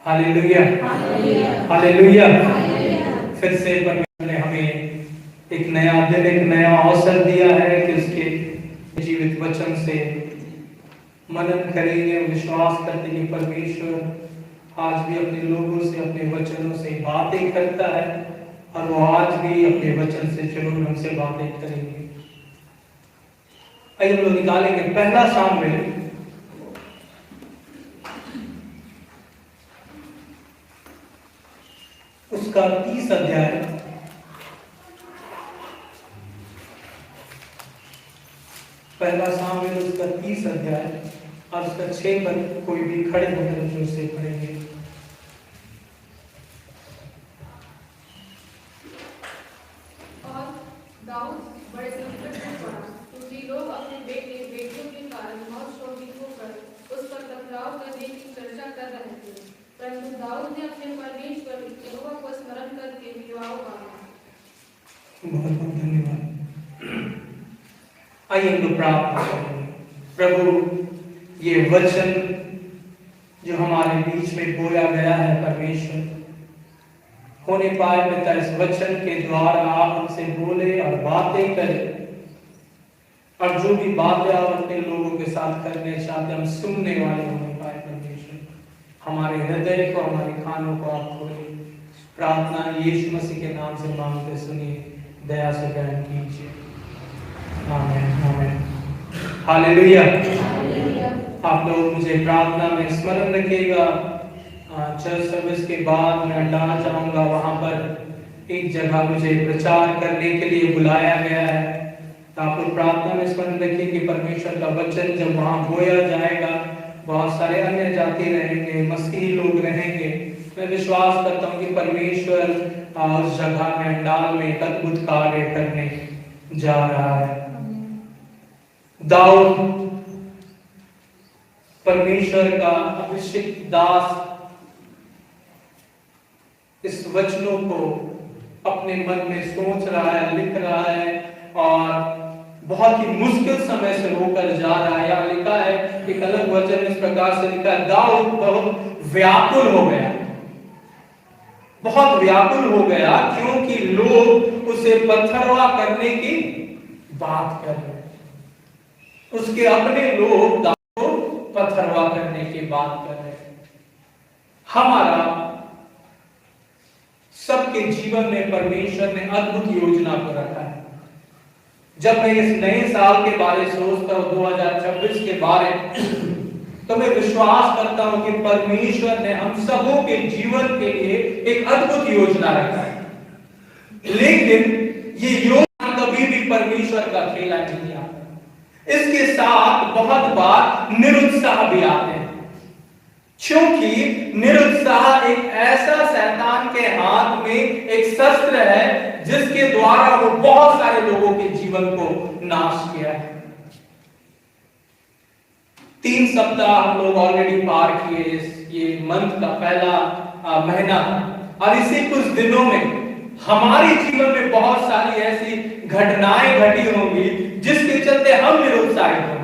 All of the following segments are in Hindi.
Hallelujah, hallelujah. फिर से परमेश्वर ने हमें एक नया दिन, एक नया अवसर दिया है कि उसके जीवित वचन से मनन करेंगे, विश्वास करते कि परमेश्वर आज भी अपने लोगों से, अपने वचनों से बातें करता है और वो आज भी अपने वचन से जरूर हमसे बातें करेंगे। आइए हम लोग निकालेंगे पहला शामिल उसका 30 अध्याय, पहला शामिल उसका 30 अध्याय और उसका 6 पर कोई भी खड़े होकर जोर से पढ़ेंगे। और दाऊद बड़े संकट में पड़ा क्योंकि लोग अपने बेटियों के कारण बहुत शोभित होकर उस पर टकराव करने की चर्चा कर रहे थे, परंतु दाऊद ने अपने परमेश्वर यहोवा को स्मरण करके विवाह पाया। बहुत बहुत धन्यवाद। आइए हम लोग प्रार्थना करेंगे। प्रभु, ये वचन जो हमारे बीच में बोला गया है परमेश्वर, होने पाए पिता इस वचन के द्वारा आप हमसे बोले और बातें करें, और जो भी बातें आप अपने लोगों के साथ करने चाहते हम सुनने वाले होने पाए परमेश्वर। हमारे हृदय को, हमारे कानों को आप खोले। प्रार्थना यीशु मसीह के नाम से मांगते सुनिए, दया से ग्रहण कीजिए। आमीन, आमीन, हालेलुया। आप लोग मुझे प्रार्थना में स्मरण रखिएगा। चर्च सर्विस के बाद मैं अड्डा जाऊंगा, वहां पर एक जगह मुझे प्रचार करने के लिए बुलाया गया है। तो आप लोग प्रार्थना में स्मरण रखिए कि परमेश्वर का वचन जब वहां बोया जाएगा, बहुत सारे अन्य जाति रहेंगे, मसीही लोग रहेंगे। मैं विश्वास करता हूँ कि परमेश्वर उस जगह में, अंडाल में एक अद्भुत कार्य करने जा रहा है। दाऊद परमेश्वर का अभिषिक्त दास इस वचनों को अपने मन में सोच रहा है, लिख रहा है, और बहुत ही मुश्किल समय से होकर जा रहा है। यहाँ लिखा है, एक अलग वचन इस प्रकार से लिखा है, दाऊद बहुत व्याकुल हो गया, बहुत व्याकुल हो गया, क्योंकि लोग उसे पथरवा करने की बात कर रहे हैं। उसके अपने लोग दाऊद को पथरवा करने की बात कर रहे हैं। हमारा सबके जीवन में परमेश्वर ने अद्भुत योजना को रखा है। जब मैं इस नए साल के बारे सोचता हूं, 2026 के बारे, तो मैं विश्वास करता हूं कि परमेश्वर ने हम सबों के जीवन के लिए एक अद्भुत योजना रखा है। लेकिन ये योजना कभी भी परमेश्वर का खेला नहीं आता। इसके साथ बहुत बार निरुत्साह भी आते हैं, क्योंकि निरुत्साह एक ऐसा शैतान के हाथ में एक शस्त्र है जिसके द्वारा वो बहुत सारे लोगों के जीवन को नाश किया है। 3 सप्ताह हम लोग ऑलरेडी पार किए, ये मंथ का पहला महीना, और इसी कुछ दिनों में हमारे जीवन में बहुत सारी ऐसी घटनाएं घटी होंगी जिसके चलते हम निरुत्साहित होंगे।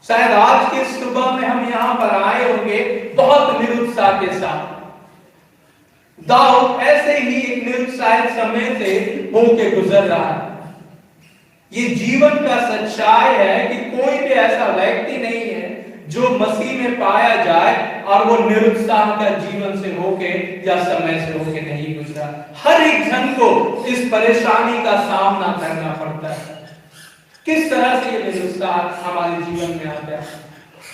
शायद आज की सुबह में हम यहां पर आए होंगे बहुत निरुत्साह के साथ। दाऊद ऐसे ही एक निरुत्साहित समय से होके गुजर रहा है। ये जीवन का सच्चाई है कि कोई भी ऐसा व्यक्ति नहीं है जो मसीह में पाया जाए और वो निरुत्साह का जीवन से होके या समय से होके नहीं गुजरा। हर एक जन को इस परेशानी का सामना करना पड़ता है। किस तरह से ये निरुत्साह हमारे जीवन में आता है?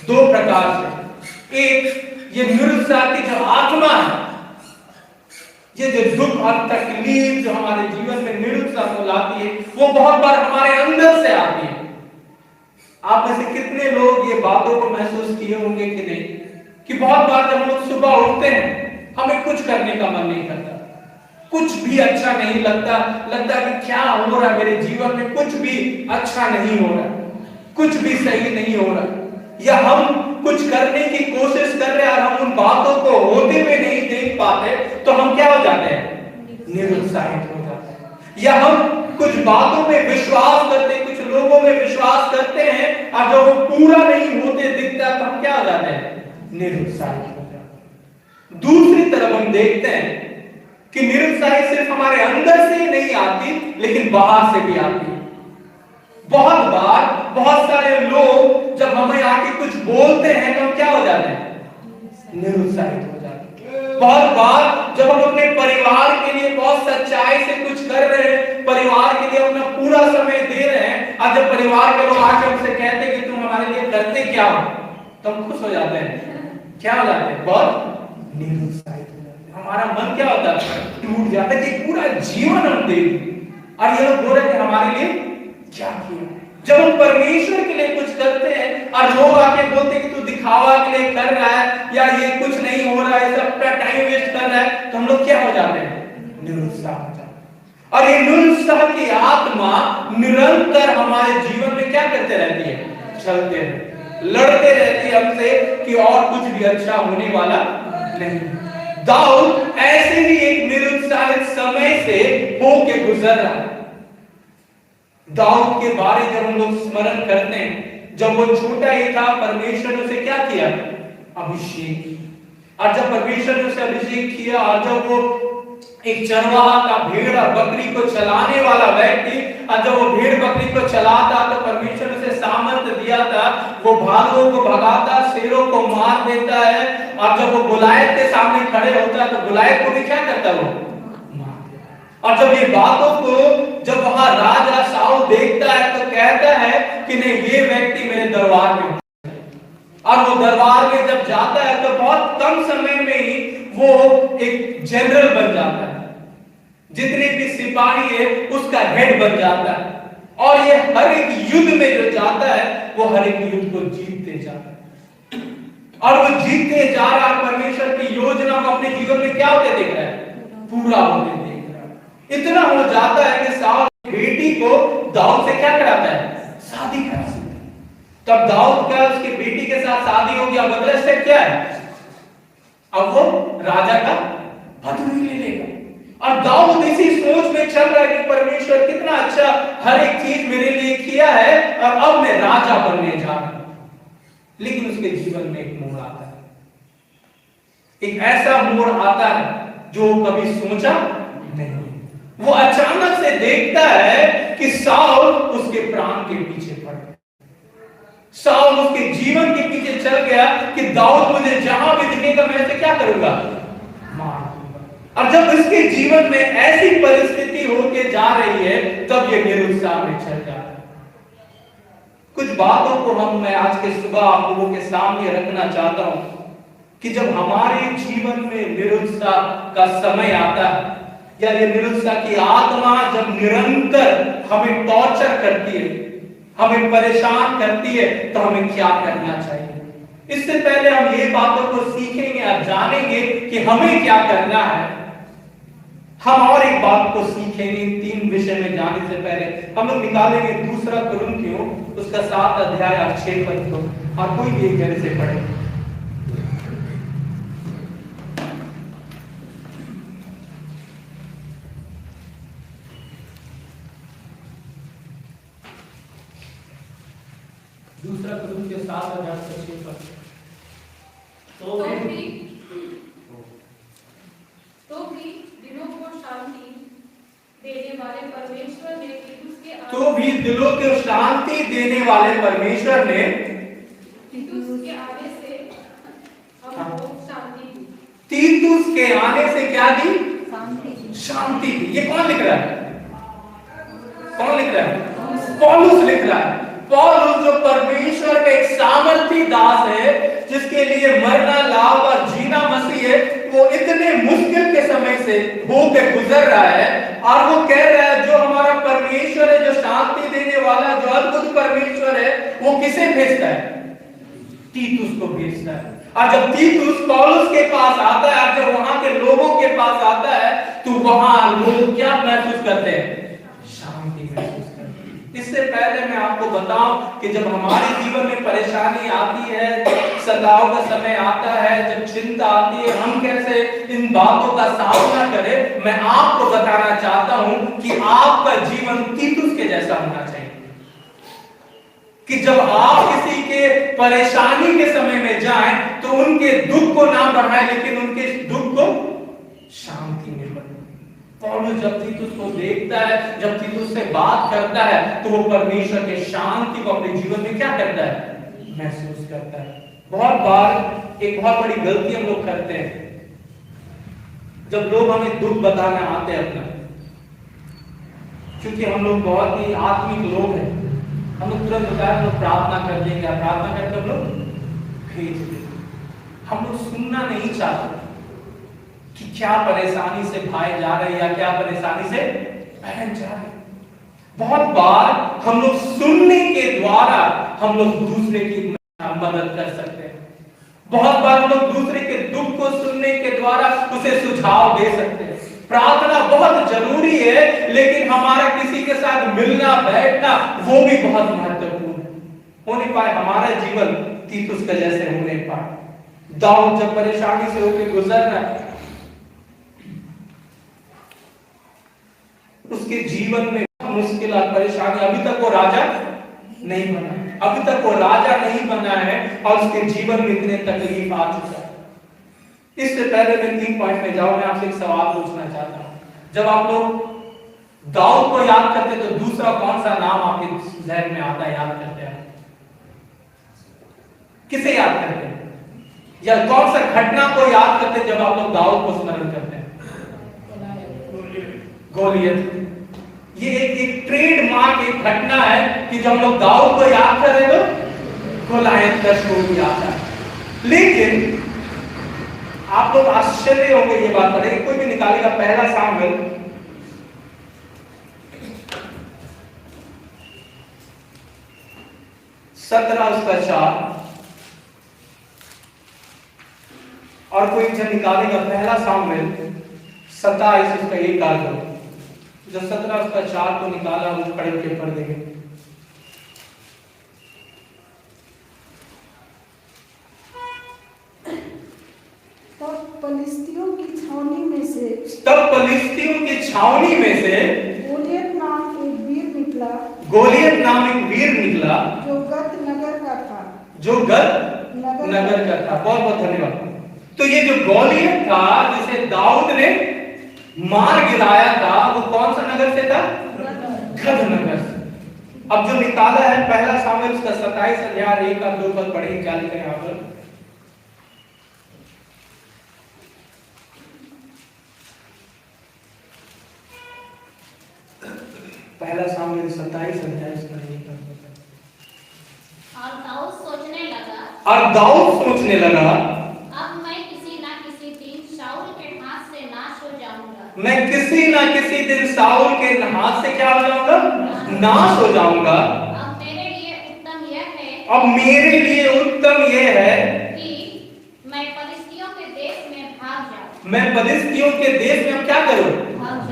2 प्रकार से। एक, ये निरुत्साह की जो आत्मा है, ये जो दुख और तकलीफ जो हमारे जीवन में निरुत्साह को लाती है, वो बहुत बार हमारे अंदर से आती है। आप में से कितने लोग ये बातों को महसूस किए होंगे कि नहीं, कि बहुत बार जब हम सुबह उठते हैं, हमें कुछ करने का मन नहीं करता, कुछ भी अच्छा नहीं लगता कि क्या हो रहा है मेरे जीवन में, कुछ भी अच्छा नहीं हो रहा, कुछ भी सही नहीं हो रहा, या हम कुछ करने की कोशिश कर रहे हैं और हम उन बातों को होते हुए नहीं देख पाते, तो हम क्या हो जाते हैं? निरुत्साहित हो जाते हैं। या हम कुछ बातों में विश्वास करते हैं, कुछ लोगों में विश्वास करते हैं, और जब वो पूरा नहीं होते दिखता तो हम क्या हो जाते हैं? निरुत्साहित हो जाते हैं। दूसरी तरफ हम देखते हैं कि निरुत्साही सिर्फ हमारे अंदर से ही नहीं आती, लेकिन बाहर से भी आती है। बहुत बार बहुत सारे लोग जब हमें आके कुछ बोलते हैं तो हम क्या हो जाते हैं? निरुत्साहित हो जाते हैं। बहुत बार जब हम अपने परिवार के लिए बहुत सच्चाई से कुछ कर रहे हैं, परिवार के लिए अपना पूरा समय दे रहे हैं, और जब परिवार के लोग आके हमसे कहते हैं कि तुम हमारे लिए करते क्या हो, तो हम खुश हो जाते हैं। क्या हो जाते हैं? बहुत निरुत्साहित हो जाते हैं। हमारा मन क्या होता है? टूट जाता है कि पूरा जीवन हम दे दें और ये लोग बोल रहे हैं हमारे लिए क्या किया। जब हम परमेश्वर के लिए कुछ करते हैं और लोग आके बोलते हैं कि तू दिखावा के लिए कर रहा है या ये कुछ नहीं हो रहा है, सब अपना टाइम वेस्ट कर रहा है, तो हम लोग क्या हो जाते हैं? निरुत्साह हो जाते हैं। और ये निरुत्साह की आत्मा निरंतर हमारे जीवन में क्या करते रहती है? चलते रहती, लड़ते रहती है हमसे कि और कुछ भी अच्छा होने वाला नहीं। दाऊद ऐसे ही एक निरुत्साहित समय से होके गुजर रहा है। दाऊद के बारे जब हम लोग स्मरण करते हैं, जब वो छोटा ही था, परमेश्वर ने उसे क्या किया? अभिषेक। और जब परमेश्वर ने उसे अभिषेक किया और जब वो एक चरवाहा का भेड़ और बकरी को चलाने वाला व्यक्ति, और जब वो भेड़ बकरी को चलाता तो परमेश्वर ने उसे सामर्थ्य दिया था, वो भालुओं को भगाता, शेरों को मार देता है, और जब वो गुलायत के सामने खड़े होता है तो गुलायत को भी क्या करता वो? और जब ये बातों को जब वहां राजा शाऊल देखता है तो कहता है कि नहीं, ये व्यक्ति मेरे दरबार में, और वो दरबार में जब जाता है तो बहुत कम समय में ही वो एक जनरल बन जाता है, जितने भी सिपाही है उसका हेड बन जाता है, और ये हर एक युद्ध में जो जाता है वो हर एक युद्ध को जीतते जाता है, और वो जीतते जा रहा है। परमेश्वर की योजना को अपने जीवन में क्या होते देख रहा है? पूरा होते देख रहा है। इतना हो जाता है कि शाऊल बेटी को दाऊद से क्या कराता है? शादी कराता है। तब दाऊद का उसकी बेटी के साथ शादी हो गया, बदला स्टेप क्या है? अब वो राजा का पदवी ले लेगा। और दाऊद इसी सोच में चल रहा है कि परमेश्वर कितना अच्छा हर एक चीज मेरे लिए किया है और अब मैं राजा बनने जा रहा हूं। लेकिन उसके जीवन में एक मोड़ आता है, एक ऐसा मोड़ आता है जो कभी सोचा नहीं। वो अचानक से देखता है कि शाऊल उसके प्राण के पीछे पड़ गया, शाऊल उसके जीवन के पीछे चल गया कि दाऊद मुझे जहां भी दिखेगा मैं इसे क्या करूंगा? मार दूंगा। और जब इसके जीवन में ऐसी परिस्थिति होके जा रही है तब ये निरुत्साह में चल जाता है। कुछ बातों को मैं आज के सुबह आप लोगों के सामने रखना चाहता हूं कि जब हमारे जीवन में निरुत्साह का समय आता है या ये निरुत्साह की आत्मा जब निरंतर हमें टॉर्चर करती है, हमें परेशान करती है, तो हमें क्या करना चाहिए? इससे पहले हम ये बातों को सीखेंगे और जानेंगे कि हमें क्या करना है। हम और एक बात को सीखेंगे। 3 विषय में जाने से पहले हम लोग निकालेंगे 2 कुरिन्थियों उसका 7 अध्याय और 6 पद को, और कोई भी एक जगह से पढ़े। दूसरा कुरिन्थियों 7 अध्याय 6 पद। तो भी दिलों को शांति देने वाले परमेश्वर ने तीतुस के आने तो भी दिलों को शांति देने वाले परमेश्वर ने तीतुस के आने से हमको शांति दी। तीतुस के आने से क्या दी? शांति। शांति दी। ये कौन लिख रहा है? कौन लिख रहा है? पौलुस लिख रहा है। पौलुस जो परमेश्वर का एक सामर्थी दास है, जिसके लिए मरना लाभ और जीना मसीह है, वो इतने मुश्किल के समय से होकर गुजर रहा है और वो कह रहा है जो हमारा परमेश्वर है, जो शांति देने वाला, जो अद्भुत परमेश्वर है, वो किसे भेजता है? तीतुस को भेजता है। और जब तीतुस पौलुस के पास आता है, जब वहां के लोगों के पास आता है, तो वहां लोग क्या महसूस करते हैं? शांति महसूस करते हैं। इससे पहले मैं आपको बताऊं कि जब हमारे जीवन में परेशानी आती है, सताव का समय आता है, जब चिंता आती है, हम कैसे इन बातों का सामना करें, मैं आपको बताना चाहता हूं कि आपका जीवन तीतुस के जैसा होना चाहिए। कि जब आप किसी के परेशानी के समय में जाएं तो उनके दुख को ना बढ़ाएं, लेकिन उनके शांति में बने। पौलुस जब तीतुस को देखता है, जब तीतुस से बात करता है, तो वो परमेश्वर के शांति को अपने जीवन में क्या करता है, महसूस करता है। बहुत बार एक बहुत बड़ी गलती हम लोग करते हैं, जब लोग हमें दुख बताने आते हैं अपना, क्योंकि हम लोग बहुत ही आत्मिक लोग हैं, हम लोग तुरंत बताया हम लोग प्रार्थना कर देंगे, प्रार्थना करके हम लोग भेज देंगे। हम लोग सुनना नहीं चाहते कि क्या परेशानी से भाई जा रहे हैं या क्या परेशानी से बहन जा रही है। बहुत बार हम लोग सुनने के द्वारा हम लोग दूसरे की मदद कर सकते हैं। बहुत बार हम लोग दूसरे के दुख को सुनने के द्वारा उसे सुझाव दे सकते हैं। प्रार्थना बहुत जरूरी है, लेकिन हमारा किसी के साथ मिलना बैठना वो भी बहुत महत्वपूर्ण है। हो नहीं पाए हमारा जीवन तीतुस का जैसे हो नहीं पाए। दाऊद जब परेशानी से होकर गुजर रहा है, उसके जीवन में मुश्किल और परेशानी, अभी तक वो राजा नहीं बना, अभी तक वो राजा नहीं बना है और उसके जीवन में इतने तकलीफ आ चुका है। इससे पहले मैं 3 पॉइंट में जाऊं, मैं आपसे एक सवाल पूछना चाहता हूं। जब आप लोग दाऊद को याद करते तो दूसरा कौन सा नाम आपके जहन में आता है, याद करते हैं? किसे याद करते हैं? या कौन सा घटना को याद करते जब आप लोग दाऊद को स्मरण करते हैं? गोलियत। ये एक ट्रेडमार्क एक घटना है कि जब हम लोग दाऊद को याद करें तो गोलियत का स्टोरी आता है। लेकिन आप लोग आश्चर्य होंगे ये बात पढ़ेंगे, कोई भी निकालेगा पहला शामिल 17:4 और कोई जन निकालेगा पहला शामिल 27:1 आ जाओ। जो 17:4 को निकाला वो खड़े होकर पढ़ देंगे। तब फलिस्तियों की छावनी में से गोलियत नाम एक वीर निकला, जो गत नगर का था। बहुत बहुत धन्यवाद। तो ये जो गोलियत था जिसे दाऊद ने मार गिराया था, वो कौन सा नगर से था? गत नगर से। अब जो निकाला है पहला शामिल उसका 27:1 और 2 पद पढ़ेंगे, क्या लिखा है यहाँ पर? पहला शामिल 27:1 और दाऊद सोचने लगा, अब मैं किसी ना किसी दिन शाऊल के हाथ से नाश हो क्या हो जाऊंगा? नाश हो जाऊंगा। अब मेरे लिए उत्तम यह है कि मैं फलिस्तियों के देश में भाग जाऊं। क्या करूं?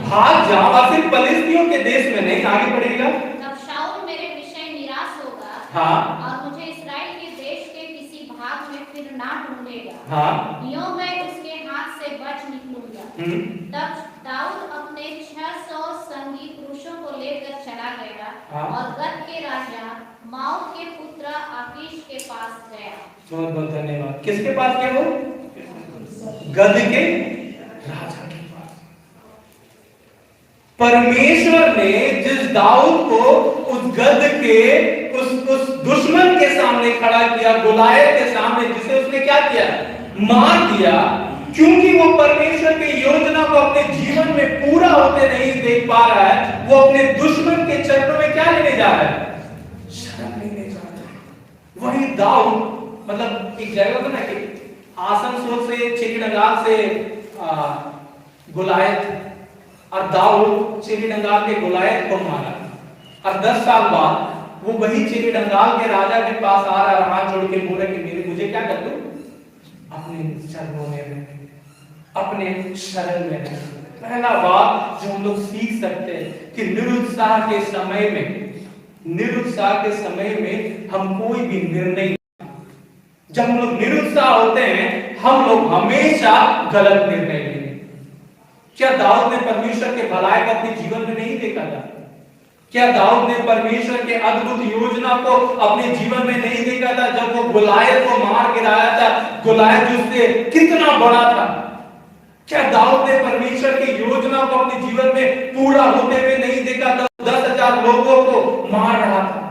भाग जाऊं। और सिर्फ फलिस्तियों के देश में नहीं, आगे बढ़ेगा। तब शाऊल मेरे विषय निराश होगा, हाँ, और मुझे इस्राएल के देश के किसी भाग में फिर ना ढूंढेगा। हाँ, यूं मैं उसके हाथ से बच निकलूंगा। तब दाऊद अपने 600 संगी पुरुषों को लेकर चला गया, हाँ, और गत के राजा माओ के पुत्र आकीश के पास गया। बहुत बहुत धन्यवाद। किसके पास गया वो? गद के राजा के पास। परमेश्वर ने जिस दाऊद को उस गद के उस दुश्मन के सामने खड़ा किया, गोलियत के सामने, जिसे उसने क्या किया? मार दिया। क्योंकि वो परमेश्वर की योजना को अपने जीवन में पूरा होते नहीं देख पा रहा है, वो अपने दुश्मन के चरणों में क्या लेने जा रहा है? शरण लेने जा रहा है। वही दाऊद, मतलब एक जगह था ना कि आसनसोल से चिरीडंगाल से गोलियत, और दाऊद चिरीडंगाल के गोलियत को मारा, और 10 साल बाद वो वही चिरीडंगाल के राजा के पास आ रहा, हाथ जोड़ के बोला कि मुझे क्या कर दो? अपने चरणों में रहने, अपने शरण में रहने। पहला बात जो हम लोग सीख सकते हैं कि निरुत्साह के समय में हम कोई भी निर्णय, जब हम लोग निरुत्साह होते हैं हम लोग हमेशा गलत निर्णय लेंगे। क्या दाऊद ने परमेश्वर के भलाई को अपने जीवन में नहीं देखा था? क्या दाऊद ने परमेश्वर के अद्भुत योजना को अपने जीवन में नहीं देखा था? जब वो गोलियत को मार गिराया था, गोलियत उससे कितना बड़ा था, क्या दाऊद ने परमेश्वर की योजना को अपने जीवन में पूरा होते हुए नहीं देखा? 10,000 लोगों को मार रहा था।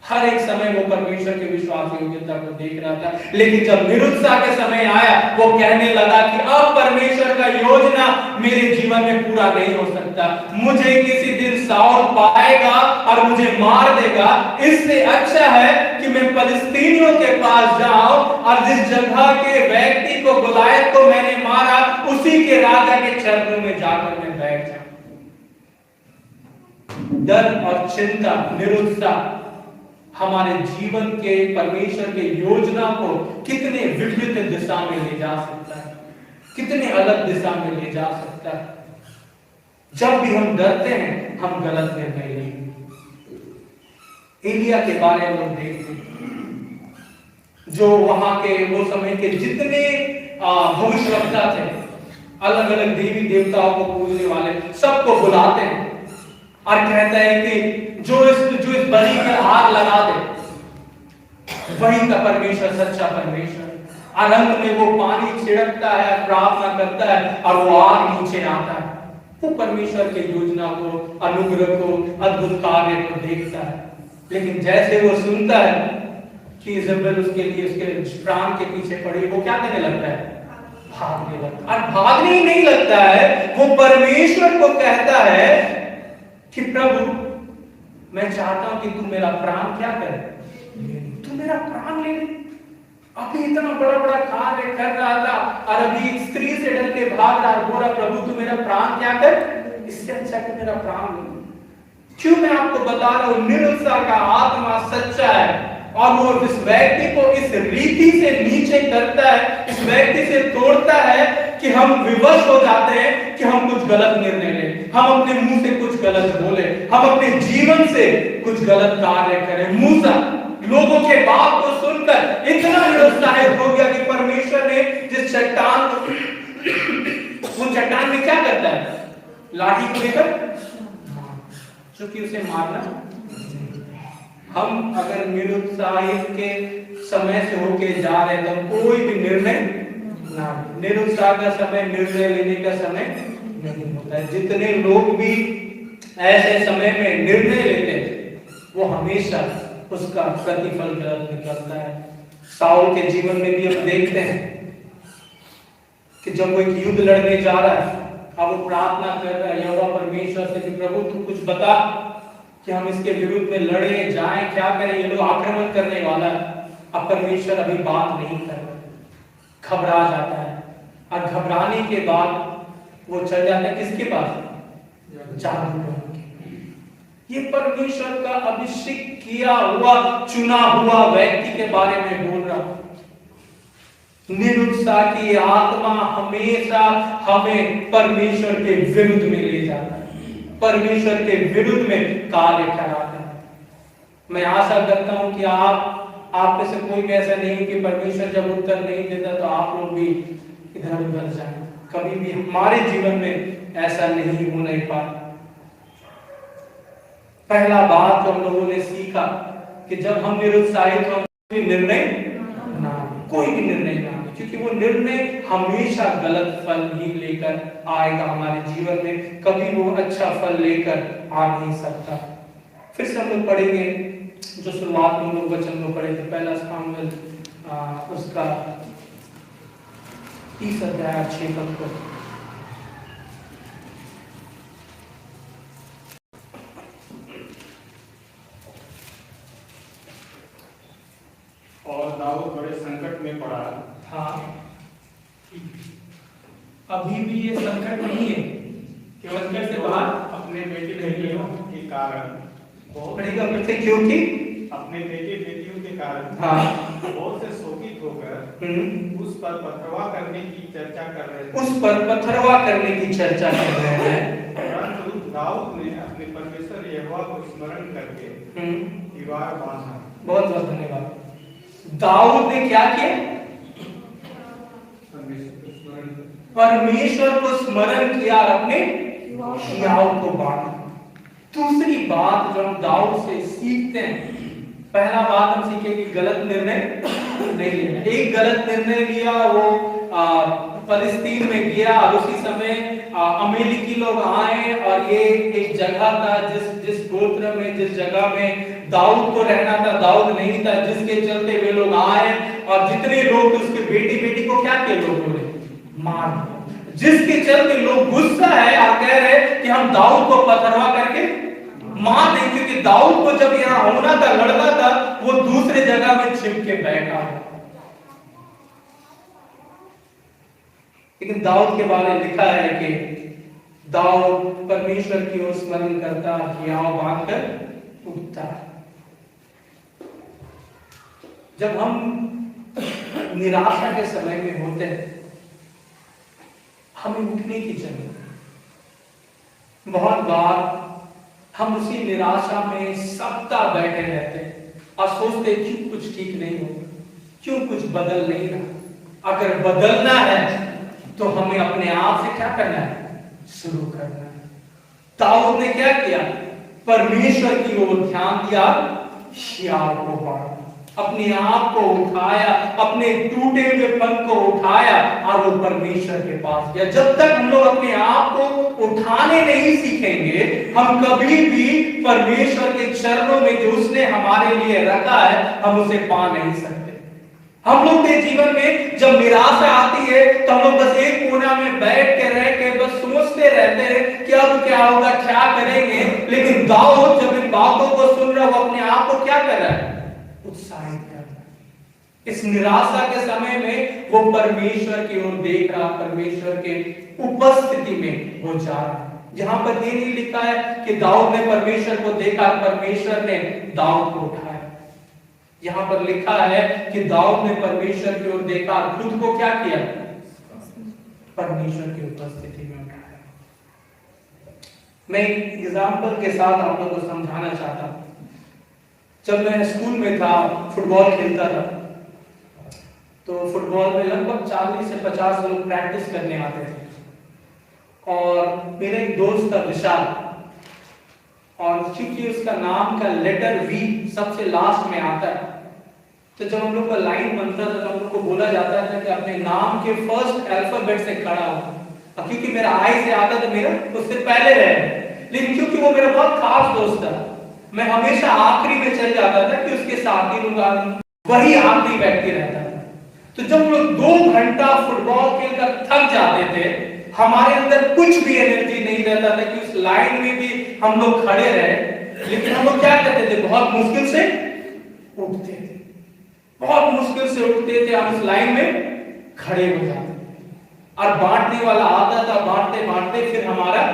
हर एक समय वो परमेश्वर के विश्वास योग्यता को देख रहा था, लेकिन जब निरुत्साह का समय आया, वो कहने लगा कि अब परमेश्वर का योजना मेरे जीवन में पूरा नहीं हो सकता। मुझे किसी दिन साउल पाएगा और मुझे मार देगा। इससे अच्छा है कि मैं फिलिस्तीनियों के पास जाऊं और जिस जगह के व्यक्ति को, गोलायत को मैंने मारा, उसी के राजा के चरणों में जाकर मैं बैठ जाऊं। डर और चिंता, निरुत्साह हमारे जीवन के परमेश्वर के योजना को कितने विपरीत दिशा में ले जा सकता है, कितने अलग दिशा में ले जा सकता है। जब भी हम डरते हैं, हम गलत निर्णय लेंगे। एलिया के बारे में हम देखते हैं, जो वहां के वो समय के जितने भविष्यवक्ता थे, अलग अलग देवी देवताओं को पूजने वाले, सबको बुलाते हैं और कहता है कि जो इस बलि पे आग लगा दे, वही का परमेश्वर सच्चा परमेश्वर। और अंत में वो पानी छिड़कता है, प्रार्थना करता है और वो आग नीचे आता है। वो परमेश्वर के योजना को, अनुग्रह को, अद्भुत कार्य को देखता है। लेकिन जैसे वो सुनता है कि इज़बेल उसके लिए उसके प्राण के पीछे पड़ी, वो क्या करने लगता है? भागने लगता है। और भागने ही नहीं लगता है, वो परमेश्वर को कहता है कि प्रभु, मैं चाहता हूं कि तू मेरा प्राण क्या करे, तू मेरा प्राण ले ले। अभी इतना बड़ा बड़ा कार्य कर रहा था और अभी एक स्त्री से डर के भाग रहा, बोल रहा प्रभु तू मेरा प्राण क्या कर, इससे अच्छा कि मेरा प्राण ले। क्यों मैं आपको बता रहा हूं, निरुत्साह का आत्मा सच्चा है और वो इस व्यक्ति को इस रीति से नीचे करता है, इस व्यक्ति से तोड़ता है कि हम विवश हो जाते हैं कि हम कुछ गलत निर्णय लें, हम अपने मुंह से कुछ गलत बोले, हम अपने जीवन से कुछ गलत कार्य करें। मूसा लोगों के बात को सुनकर इतना निरुत्साहित हो गया कि परमेश्वर ने जिस चट्टान को, उन चट्टान में क्या करता है? लाठी को लेकर, क्योंकि उसे मारना। हम अगर निरुत्साहित के समय से होके जा रहे तो कोई भी निर्णय ना, निरुत्साह का समय निर्णय लेने का समय नहीं होता है। जितने लोग भी ऐसे समय में निर्णय लेते हैं, वो हमेशा उसका प्रतिफल गलत निकलता है। साउल के जीवन में भी हम देखते हैं कि जब वो एक युद्ध लड़ने जा रहा है, अब वो प्रार्थना कर रहा है यहोवा परमेश्वर से कि प्रभु तू कुछ बता कि हम इसके विरुद्ध में लड़े जाएं, क्या करें, ये लोग आक्रमण करने वाला है। अब परमेश्वर अभी बात नहीं कर रहा, घबरा जाता है और घबराने के बाद वो चल जाता है किसके पास? जादूगर के। ये परमेश्वर का अभिषेक किया हुआ, चुना हुआ व्यक्ति के बारे में बोल रहा। निरुत्साह की आत्मा हमेशा हमें परमेश्वर के विरुद्ध में ले जाता है, परमेश्वर के विरुद्ध में कार्य कराता है। मैं आशा करता हूं कि आप में से कोई भी ऐसा नहीं कि परमेश्वर जब उत्तर नहीं देता तो आप लोग भी इधर उधर जाएं। कभी भी हमारे जीवन में ऐसा नहीं होने पाता। पहला बात जो हम लोगों ने सीखा कि जब हम निरुत्साहित हो, कोई निर्णय ना, कोई भी निर्णय ना, क्योंकि वो निर्णय हमेशा गलत फल ही लेकर आएगा हमारे जीवन में, कभी वो अच्छा फल लेकर आ नहीं सकता। फिर से हम लोग पढ़ेंगे जो शुरुआत में हम लोग वचन को पढ़े थे, पहला सामुएल उसका 30 अध्याय 6 पद को। और दाऊद बड़े संकट में पड़ा। हाँ, अभी भी ये संकट नहीं है कि संकट से बाहर अपने बेटे बेटियों के कारण, पढ़ेगा फिर से, क्योंकि अपने बेटे बेटियों के कारण हाँ बहुत से शोकित होकर उस पर पथरवा करने की चर्चा कर रहे थे। उस पर पथरवा करने की चर्चा कर रहे हैं। परंतु दाऊद ने अपने परमेश्वर यहोवा को स्मरण करके दीवार बांधा। बहुत बहुत धन्यवाद। दाऊद ने क्या किया? परमेश्वर को स्मरण किया और अपने हियाव को बांधा। दूसरी बात जो हम दाऊद से सीखते हैं, पहला बात हम सीखे कि गलत निर्णय नहीं लेना। एक गलत निर्णय लिया, वो फलस्तीन में गया और उसी समय अमेरिकी लोग आए और ये एक जगह था जिस गोत्र में, जिस जगह में दाऊद को रहना था, दाऊद नहीं था, जिसके चलते वे लोग आए और जितने लोग उसके बेटी को क्या किए लोगों ने मार दिया, जिसके चलते लोग गुस्सा है और कह रहे कि हम दाऊद को पथरवा करके मार दें, क्योंकि दाऊद को जब यहाँ होना था, लड़ना था, वो दूसरे जगह में छिप के बैठा है। लेकिन दाऊद के बारे में लिखा है कि दाऊद परमेश्वर की ओर स्मरण करता, हियाव बांधकर उठता। जब हम निराशा के समय में होते हैं, हमें उठने की जरूरत है। बहुत बार हम उसी निराशा में सप्ताह बैठे रहते हैं और सोचते क्यों कुछ ठीक नहीं हो, क्यों कुछ बदल नहीं रहा। अगर बदलना है तो हमें अपने आप से क्या करना है, शुरू करना है। दाऊद ने क्या किया, परमेश्वर की ओर ध्यान दिया, हियाव को पढ़ा, अपने आप को उठाया, अपने टूटे हुए पन को उठाया और वो परमेश्वर के पास गया। जब तक हम लोग अपने आप को उठाने नहीं सीखेंगे, हम कभी भी परमेश्वर के चरणों में जो उसने हमारे लिए रखा है, हम उसे पा नहीं सकते। हम लोग के जीवन में जब निराशा आती है तो हम लोग बस एक कोना में बैठ के रह के बस सोचते रहते हैं कि अब क्या होगा, क्या करेंगे। लेकिन दाऊद जब इन बातों को सुन रहा है, वो अपने आप को क्या कर रहा है, उत्साहित कर रहा है। इस निराशा के समय में वो परमेश्वर की ओर देख रहा, परमेश्वर के उपस्थिति में वो जा रहा है। जहां पर ये नहीं लिखा है कि दाऊद ने परमेश्वर को देखा, परमेश्वर ने दाऊद को उठाया। यहां पर लिखा है कि दाऊद ने परमेश्वर की ओर देखा, खुद को क्या किया, परमेश्वर की उपस्थिति में उठाया। मैं एक एग्जाम्पल के साथ आप लोगों को समझाना चाहता हूं। जब मैं स्कूल में था, फुटबॉल खेलता था, तो फुटबॉल में लगभग 40 से 50 लोग प्रैक्टिस करने आते थे। और मेरा एक दोस्त था विशाल, और क्योंकि उसका नाम का लेटर वी सबसे लास्ट में आता है, तो जब हम लोग का लाइन बनता था तो हम लोग को बोला जाता था कि अपने नाम के फर्स्ट अल्फाबेट से खड़ा हो। और क्योंकि मेरा आई से आता तो मेरा उससे पहले रहे, लेकिन क्योंकि वो मेरा बहुत खास दोस्त था, मैं हमेशा आखिरी में चल जाता था कि उसके साथी लोग वही आखिरी व्यक्ति रहता था। तो जब हम लोग 2 घंटा फुटबॉल खेलकर थक जाते थे, हमारे अंदर कुछ भी एनर्जी नहीं रहता था कि उस लाइन में भी हम लोग खड़े रहे। लेकिन हम लोग क्या करते थे, बहुत मुश्किल से उठते थे, बहुत मुश्किल से उठते थे, हम उस लाइन में खड़े हो जाते थे। और बांटने वाला आता था, बांटते बांटते फिर हमारा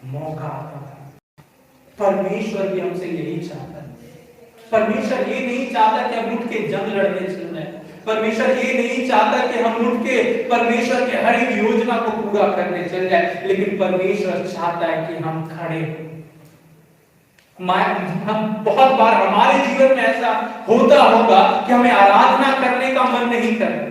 मौका आता था। परमेश्वर भी हमसे यही चाहता है। परमेश्वर ये नहीं चाहता कि हम उठ के जंग लड़ने चल जाए। परमेश्वर ये नहीं चाहता कि हम उठ के परमेश्वर के हर एक योजना को पूरा करने चल जाए, लेकिन परमेश्वर चाहता है कि हम खड़े हों। हम बहुत बार हमारे जीवन में ऐसा होता होगा कि हमें आराधना करने का मन नहीं कर रहा,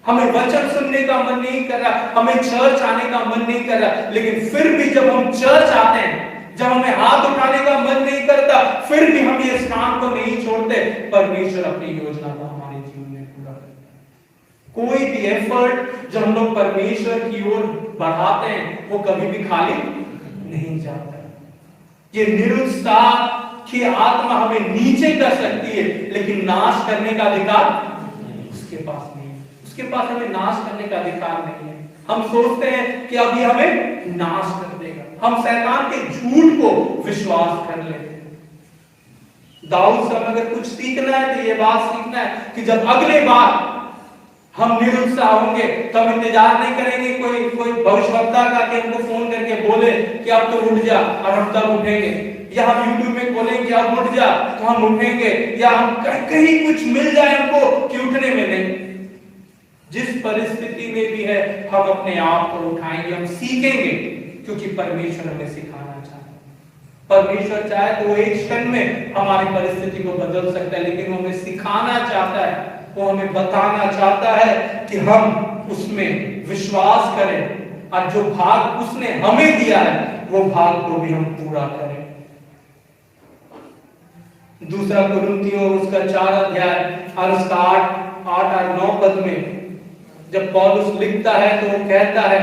हमें वचन सुनने का मन नहीं कर रहा, हमें चर्च आने का मन नहीं कर रहा, लेकिन फिर भी जब हम चर्च आते हैं, जब हमें हाथ उठाने का मन नहीं करता, फिर भी हम इस काम को नहीं छोड़ते। परमेश्वर अपनी योजना को हमारे जीवन में पूरा करता है। कोई भी एफर्ट जो हम लोग परमेश्वर की ओर बढ़ाते हैं, वो कभी भी खाली नहीं जाता। ये निरुत्साह की आत्मा हमें नीचे कर सकती है, लेकिन नाश करने का अधिकार उसके पास नहीं है। उसके पास हमें नाश करने का अधिकार नहीं है। हम सोचते हैं कि अभी हमें नाश कर देगा, हम शैतान के झूठ को विश्वास कर लेते हैं। दाऊद से अगर कुछ सीखना है तो ये बात सीखना है कि जब अगले बार हम निरुत्साह होंगे तो हम इंतजार नहीं करेंगे कोई भविष्यवक्ता का कि हमको फोन करके बोले कि अब तो उठ जा और हम तब उठेंगे, या हम यूट्यूब में बोलेंगे अब उठ जा तो हम उठेंगे, या हम कहीं कुछ मिल जाए हमको कि उठने में नहीं। जिस परिस्थिति में भी है हम अपने आप को उठाएंगे, हम सीखेंगे, क्योंकि परमेश्वर हमें सिखाना चाहता है। परमेश्वर चाहे तो वो एक क्षण में हमारी परिस्थिति को बदल सकता है, लेकिन वो हमें सिखाना चाहता है, वो हमें बताना चाहता है कि हम उसमें विश्वास करें और जो भाग उसने हमें दिया है वो भाग को भी हम पूरा करें। दूसरा कुरिन्थियों उसका 4 अध्याय और उसका 8 और 9 पद में जब पौलुस लिखता है तो वो कहता है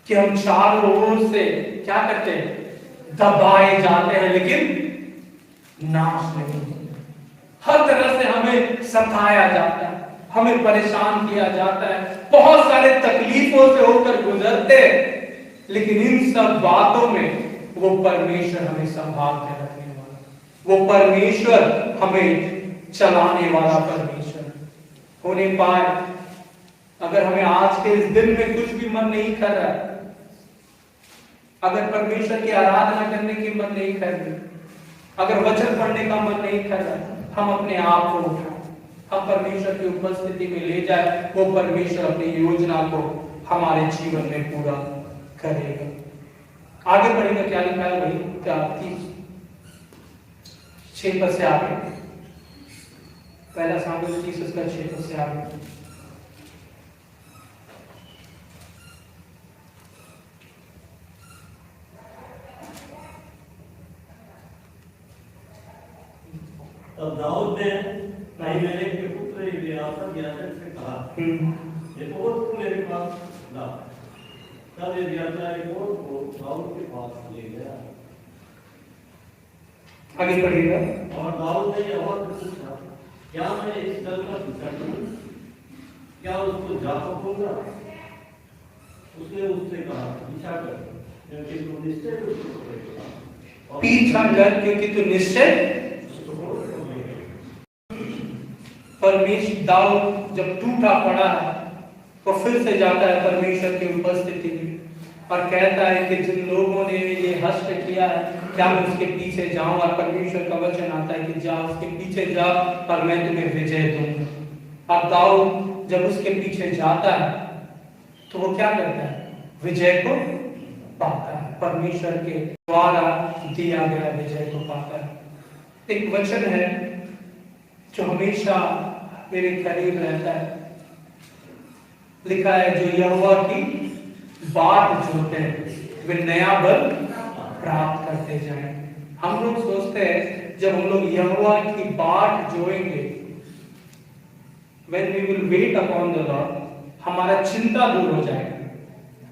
कि हम चारों ओर से क्या करते हैं, दबाए जाते हैं लेकिन नाश नहीं होते। हर तरह से हमें सताया जाता है, हमें परेशान किया जाता है, बहुत सारे तकलीफों से होकर गुजरते, लेकिन इन सब बातों में वो परमेश्वर हमें संभाल के रखने वाला, वो परमेश्वर हमें चलाने वाला परमेश्वर होने पाए। अगर हमें आज के इस दिन में कुछ भी मन नहीं कर रहा है, अगर परमेश्वर की आराधना करने की मन नहीं कर रही, अगर वचन पढ़ने का मन नहीं कर रहा, हम अपने आप को उठाएं, हम परमेश्वर की उपस्थिति में ले जाए, वो परमेश्वर अपनी योजना को हमारे जीवन में पूरा करेगा। आगे बढ़ेगा, क्या लिखा है भाई, क्या 6 पद से आगे, पहला सामुएल 30 उसका 6 पद से आगे। तब दाऊद ने अहीमेलेक के पुत्र एलीआसर याजक से कहा, ये तो तू मेरे पास ला। तब एलीआसर को दाऊद के पास ले गया। आगे बढ़िएगा। और दाऊद ने यहोवा से पूछा, क्या मैं इस दल का पीछा करूं? क्या उसको जा सकूंगा? उसने उससे कहा, पीछा कर, क्योंकि तू निश्चय उसको पकड़ेगा। पीछा कर, क्योंकि तू निश्चय। परमेश्वर दाऊद जब टूटा पड़ा है तो फिर से जाता है परमेश्वर की उपस्थिति में और कहता है कि जिन लोगों ने ये हस्त किया है, क्या मैं उसके पीछे जाऊं? और परमेश्वर का वचन आता है कि जा, उसके पीछे जा और मैं तुम्हें विजय दूंगा। और दाऊद जब उसके पीछे जाता है तो वो क्या करता है, विजय को पाता है, परमेश्वर के द्वारा दिया गया विजय को पाता है। एक वचन है जो हमेशा मेरे करीब रहता है, लिखा है, जो यहोवा की बाट जोते हैं वे नया बल प्राप्त करते जाएं। हम लोग सोचते हैं जब हम लोग यहोवा की बाट जोएंगे, when we will wait upon the Lord, हमारा चिंता दूर हो जाएगा,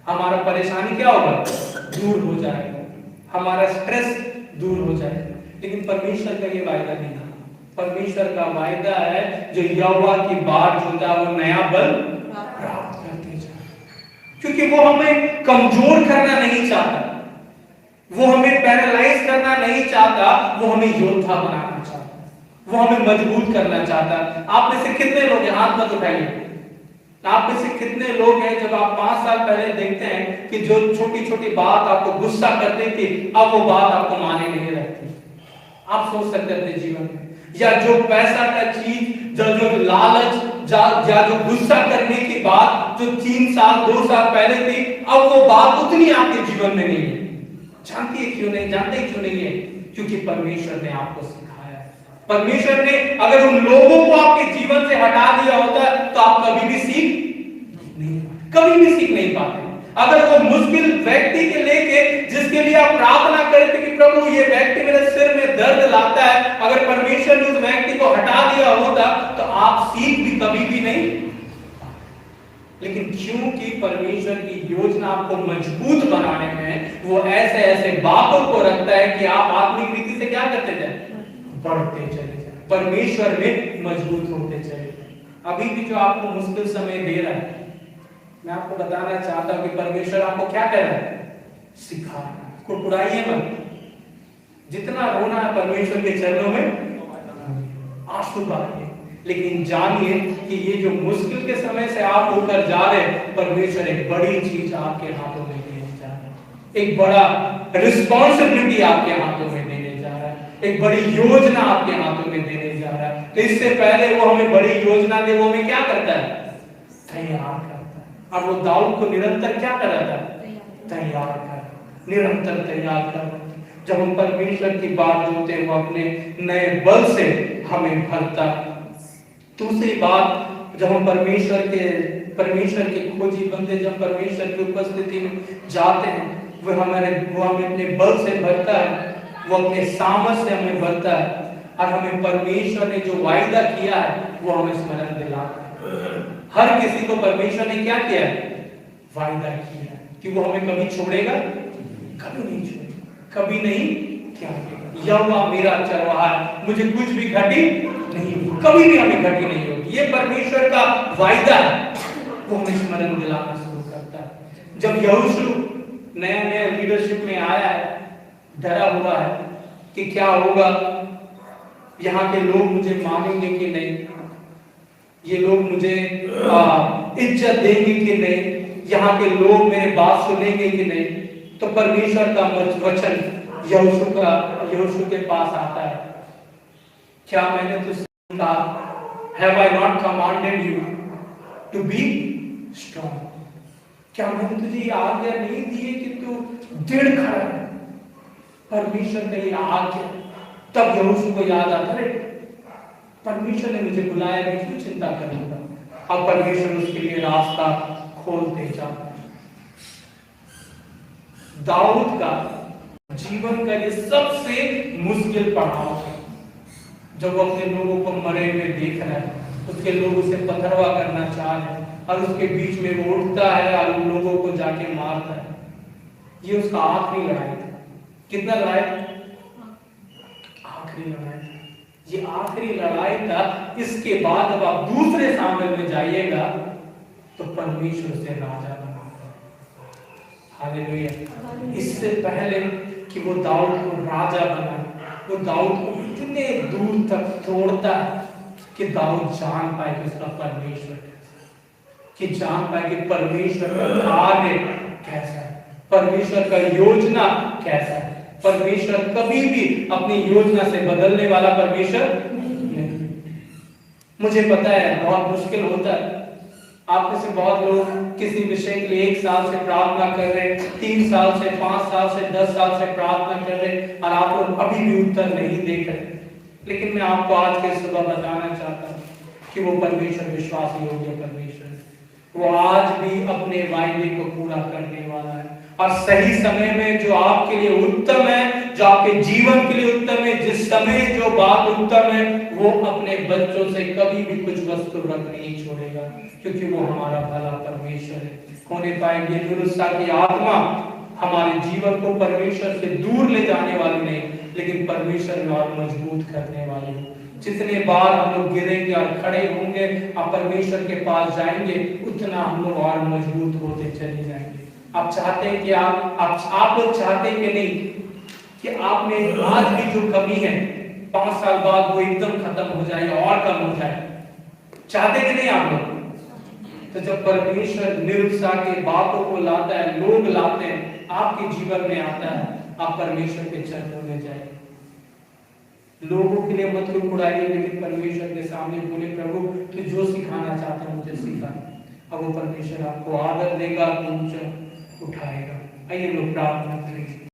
हमारा परेशानी क्या होगा, दूर हो जाएगा, हमारा स्ट्रेस दूर हो जाएगा। लेकिन परमेश्वर का ये वायदा नहीं था। परमेश्वर का वायदा है जो यहोवा की बाट जोता है वो नया बल प्राप्त करते जाए, क्योंकि वो हमें कमजोर करना नहीं चाहता, वो हमें पैरालाइज करना नहीं चाहता, वो हमें योद्धा बनाना चाहता, वो हमें मजबूत करना चाहता। आप में से कितने लोग हैं, हाथ मत उठाइए, आप में से कितने लोग हैं जब आप 5 साल पहले देखते हैं कि जो छोटी छोटी बात आपको गुस्सा करती थी, अब वो बात आपको माने नहीं रहती। आप सोच सकते थे जीवन में, या जो पैसा का चीज, जो लालच, या जो गुस्सा करने की बात जो 3 साल 2 साल पहले थी, अब वो बात उतनी आपके जीवन में नहीं है। जानती है क्यों नहीं, जानते क्यों नहीं है? क्योंकि परमेश्वर ने आपको सिखाया है। परमेश्वर ने अगर उन लोगों को आपके जीवन से हटा दिया होता तो आप कभी भी सीख नहीं पाते। अगर वो मुश्किल व्यक्ति के लेके जिसके लिए आप प्रार्थना करते कि प्रभु ये व्यक्ति मेरे सिर में दर्द लाता है, अगर परमेश्वर ने उस व्यक्ति को हटा दिया होता तो आप सीख भी कभी भी नहीं। लेकिन क्योंकि परमेश्वर की योजना आपको मजबूत बनाने में वो ऐसे ऐसे बातों को रखता है कि आप आत्मिक रीति से क्या करते जाए, बढ़ते चले जाए, परमेश्वर में मजबूत होते चले जाए। अभी भी जो आपको मुश्किल समय दे रहा है, मैं आपको बताना चाहता हूं कि परमेश्वर आपको क्या कर रहा है, सिखा रहा है। कुड़कुड़ाइए मत, जितना रोना है परमेश्वर के चरणों में आंसू बहाइए, लेकिन जानिए कि ये जो मुश्किल के समय से आप होकर जा रहे हैं, परमेश्वर एक बड़ी चीज आपके हाथों में देने जा रहा है, एक बड़ा रिस्पॉन्सिबिलिटी आपके हाथों में देने जा रहा है, एक बड़ी योजना आपके हाथों में देने जा रहा है। तो इससे पहले वो हमें बड़ी योजना दे, वो हमें क्या करता है, तैयार करता है। और वो दाऊद को निरंतर क्या कर रहा था, तैयार कर, निरंतर तैयार कर। जब हम परमेश्वर की बात जोते हैं, वो अपने नए बल से हमें भरता है। दूसरी बात, जब हम परमेश्वर के खोजी बंदे जब परमेश्वर की उपस्थिति में जाते हैं, वो हमें अपने बल से भरता है, वो अपने सामर्थ से हमें भरता है, और हमें परमेश्वर ने जो वायदा किया है वो हमें स्मरण दिलाता है। हर किसी को परमेश्वर ने क्या किया है? वायदा किया है कि वो हमें कभी छोड़ेगा, कभी नहीं छोड़ेगा, कभी नहीं त्यागेगा। यहोवा मेरा चरवाहा है, मुझे कुछ भी घटी नहीं, कभी भी हमें घटी नहीं होगी। ये परमेश्वर का वायदा है, वो हमें स्मरण दिलाना शुरू करता है। जब यहोशू नया नया लीडरशिप में आया है, डरा हुआ है कि क्या होगा, यहाँ के लोग मुझे मानेंगे कि नहीं, ये लोग मुझे इज्जत देंगे कि नहीं, यहाँ के लोग मेरे बात सुनेंगे कि नहीं। तो परमेश्वर का वचन यहोशू के पास आता है, क्या मैंने तुझसे कहा, have I not commanded you to be strong? क्या मैंने तुझे ये आज्ञा नहीं दी है कि तू दृढ़ खड़ा है? परमेश्वर ने ये आज्ञा, तब यहोशू को याद आता है, परमेश्वर ने मुझे बुलाया, मैं क्यों चिंता करूंगा? अब परमेश्वर उसके लिए रास्ता खोलते जाता है। दाऊद का जीवन का ये सबसे मुश्किल पड़ाव है, जब वो अपने लोगों को मरे हुए देख रहा है, उसके लोग उसे पथरवा करना चाह रहे हैं, और उसके बीच में वो उठता है और उन लोगों को जाके मारता है। ये उसका आखिरी लड़ाई था। कितना लड़ाई? आखिरी लड़ाई था। ये आखिरी लड़ाई था। इसके बाद अब आप दूसरे सामने में जाइएगा तो परमेश्वर से राजा बनाता है। हालेलुया। इससे पहले कि वो दाऊद को राजा बनाए, वो दाऊद को इतने दूर तक तोड़ता है कि दाऊद जान पाए कि उसका परमेश्वर, कि जान पाए कि परमेश्वर का कार्य कैसा है, परमेश्वर का योजना कैसा है। परमेश्वर कभी भी अपनी योजना से बदलने वाला परमेश्वर नहीं। मुझे पता है बहुत मुश्किल होता है, आप में से बहुत लोग किसी विषय के लिए 1 साल से प्रार्थना कर रहे, 3 साल से, 5 साल से, 10 साल से प्रार्थना कर रहे, और आप लोग अभी भी उत्तर नहीं देख रहे। लेकिन मैं आपको आज के सुबह बताना चाहता हूँ कि वो परमेश्वर विश्वास योग्य परमेश्वर, वो आज भी अपने वायदे को पूरा करने वाला है। और सही समय में जो आपके लिए उत्तम है, जो आपके जीवन के लिए उत्तम है, जिस समय जो बात उत्तम है, वो अपने बच्चों से कभी भी कुछ वस्तु रख नहीं छोड़ेगा, क्योंकि वो हमारा भला परमेश्वर है। होने पाएंगे दुरुस्ता की आत्मा हमारे जीवन को परमेश्वर से दूर ले जाने वाली नहीं, लेकिन परमेश्वर में और मजबूत करने वाली है। जितने बार हम लोग गिरेंगे और खड़े होंगे और परमेश्वर के पास जाएंगे, उतना हम लोग और मजबूत होते चले जाएंगे। आप चाहते हैं कि आप लोग चाहते हैं कि नहीं कि आप में आज भी जो कमी है 5 साल बाद वो एकदम खत्म हो जाए और कम हो जाए? चाहते कि नहीं आप लोग? तो जब परमेश्वर निरुत्साह के बातों को लाता है, लोग लाते हैं, आपके जीवन में आता है, आप परमेश्वर के चरणों में जाए। लोगों के लिए मत उड़ाइए, लेकिन परमेश्वर के सामने बोले, प्रभु तू जो सिखाना चाहता है मुझे सिखा। अब वो परमेश्वर आपको आदर देगा, ऊंचा उठाएगा। आइए लोग प्रार्थना करेंगे।